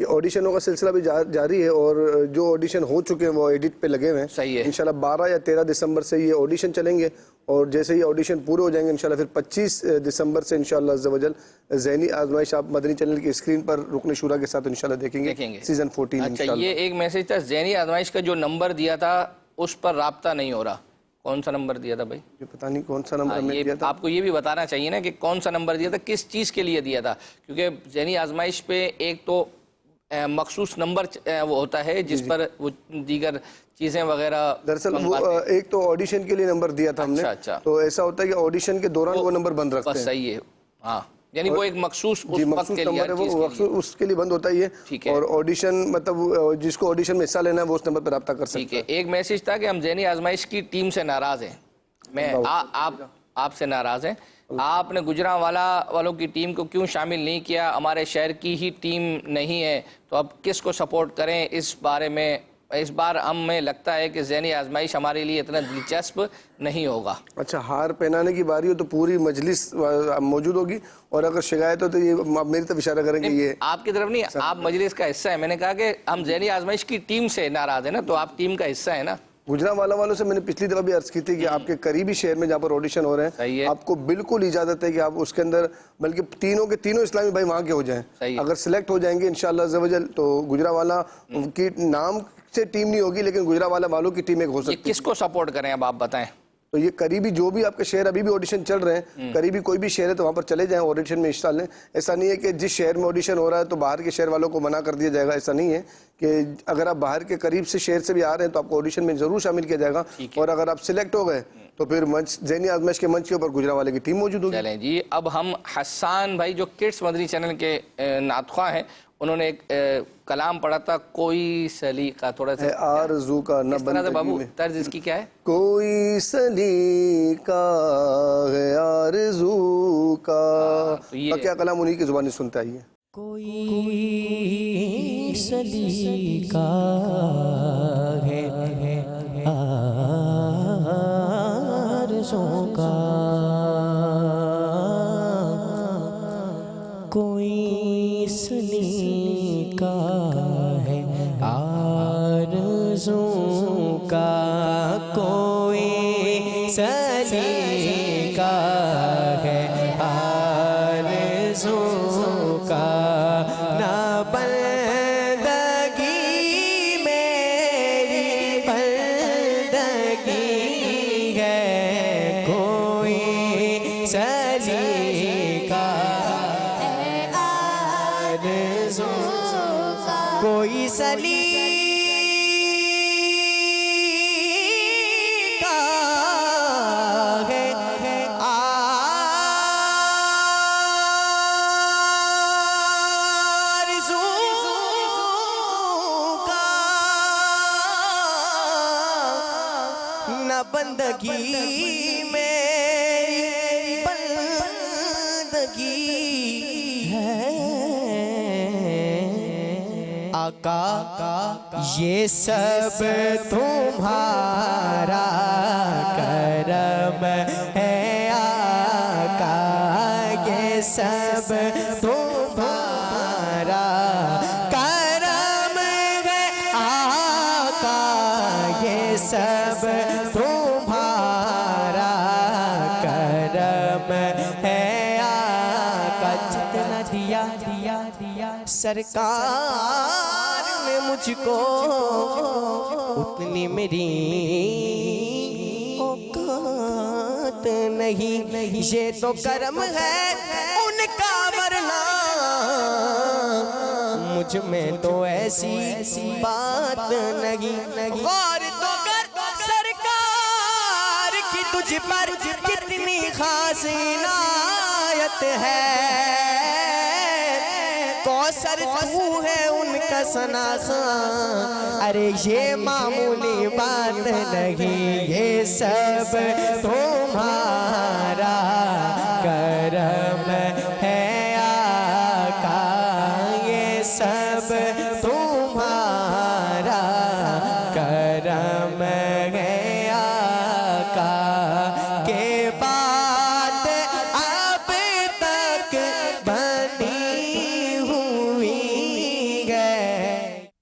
یہ آڈیشنوں کا سلسلہ بھی جاری ہے اور جو آڈیشن ہو چکے ہیں وہ ایڈٹ پہ لگے ہوئے ہیں. صحیح ہے. انشاءاللہ 12 یا 13 دسمبر سے یہ آڈیشن چلیں گے اور جیسے یہ آڈیشن پورے ہو جائیں گے انشاءاللہ پھر 25 دسمبر سے انشاءاللہ عز و جل ذہنی آزمائش آپ مدنی چینل کی اسکرین پر رکن شورا کے ساتھ انشاءاللہ دیکھیں گے سیزن 14 اچھا یہ ایک میسج تھا ذہنی آزمائش کا جو نمبر دیا تھا اس پر رابطہ نہیں ہو رہا. کون سا نمبر دیا تھا بھائی؟ یہ پتہ نہیں کون سا نمبر میں دیا تھا. آپ کو یہ بھی بتانا چاہیے نا کہ کون سا نمبر دیا تھا, کس چیز کے لیے دیا تھا, کیونکہ ذہنی آزمائش پہ ایک تو مخصوص نمبر وہ ہوتا ہے جس پر وہ دیگر چیزیں وغیرہ. دراصل وہ ایک تو آڈیشن کے لیے نمبر دیا تھا ہم نے, تو ایسا ہوتا ہے کہ آڈیشن کے دوران وہ نمبر بند رکھتے ہیں. بس صحیح ہے. ہاں یعنی وہ ایک مخصوص نمبر ہے, وہ اس کے لیے بند ہوتا ہے یہ. اور آڈیشن مطلب جس کو آڈیشن میں حصہ لینا ہے وہ اس نمبر پہ رابطہ کر سکتا ہے. ایک میسج تھا کہ ہم ذہنی آزمائش کی ٹیم سے ناراض ہیں. میں آپ سے ناراض ہیں. آپ نے گجرانوالہ والوں کی ٹیم کو کیوں شامل نہیں کیا؟ ہمارے شہر کی ہی ٹیم نہیں ہے تو اب کس کو سپورٹ کریں؟ اس بارے میں اس بار ہمیں لگتا ہے کہ ذہنی آزمائش ہمارے لیے اتنا دلچسپ نہیں ہوگا. اچھا ہار پہنانے کی باری ہو تو پوری مجلس موجود ہوگی, اور اگر شکایت ہو تو یہ میری طرف اشارہ کریں گے. یہ آپ کی طرف نہیں, آپ مجلس کا حصہ ہے. میں نے کہا کہ ہم ذہنی آزمائش کی ٹیم سے ناراض ہیں نا, تو آپ ٹیم کا حصہ ہے نا. گجرانوالہ والوں سے میں نے پچھلی دفعہ بھی عرض کی تھی کہ آپ کے قریبی شہر میں جہاں پر آڈیشن ہو رہے ہیں آپ کو بالکل اجازت ہے کہ آپ اس کے اندر, بلکہ تینوں کے تینوں اسلامی بھائی وہاں کے ہو جائیں. اگر سلیکٹ ہو جائیں گے انشاءاللہ عز و جل تو گجرانوالہ کی نام سے ٹیم نہیں ہوگی لیکن گجرانوالہ والوں کی ٹیم ایک ہو سکتی ہے. کس کو سپورٹ کریں اب آپ بتائیں؟ تو یہ قریبی جو بھی آپ کے شہر ابھی بھی آڈیشن چل رہے ہیں, قریبی کوئی بھی شہر ہے تو وہاں پر چلے جائیں, آڈیشن میں حصہ لیں. ایسا نہیں ہے کہ جس شہر میں آڈیشن ہو رہا ہے تو باہر کے شہر والوں کو منع کر دیا جائے گا. ایسا نہیں ہے کہ اگر آپ باہر کے قریب سے شہر سے بھی آ رہے ہیں تو آپ کو آڈیشن میں ضرور شامل کیا جائے گا, اور اگر آپ سلیکٹ ہو گئے تو پھر ذہنی آزمائش کے منچ کے اوپر گجرانوالے کی ٹیم موجود ہوگی. چلیں جی, اب ہم حسان بھائی جو کڈس مدنی چینل کے نعت خواہ ہیں, انہوں نے ایک کلام پڑھا تھا, کوئی سلیقہ, تھوڑا سا آرزو کا نہ بندگی بابو میں. طرز اس کی کیا ہے؟ کوئی سلیقہ ہے آرزو کا. کیا کلام انہی کی زبانی سنتے آئیے. کوئی سلیقہ ہے آرزو کا, کوئی سلیقہ ہے آرزو کا, کوئی سلیقہ ہے آرزو کا, نہ بندگی میری بندگی ہے, کوئی سلیقہ ہے آرزو کا, کوئی سلیقہ بندگی میری بندگی ہے. آقا یہ سب تمہارا کرم ہے, آقا یہ سب تمہارا کرم ہے, آقا یہ سب تمہارا کرم ہے, آقا جتنا دیا سرکار نے مجھ کو اتنی میری اوقات نہیں, یہ تو کرم ہے ان کا, ورنہ مجھ میں تو ایسی بات نہیں. غور تو کر سرکار کی تجھ پر کتنی خاص عنایت ہے, کوثر تو ہے ان کا ثنا خان, ارے یہ معمولی بات نہیں, یہ سب تمہارا کرم ہے, آقا یہ سب تمہارا کرم ہے, آقا کے بات اب تک بنی ہوئی ہے,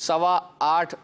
8:15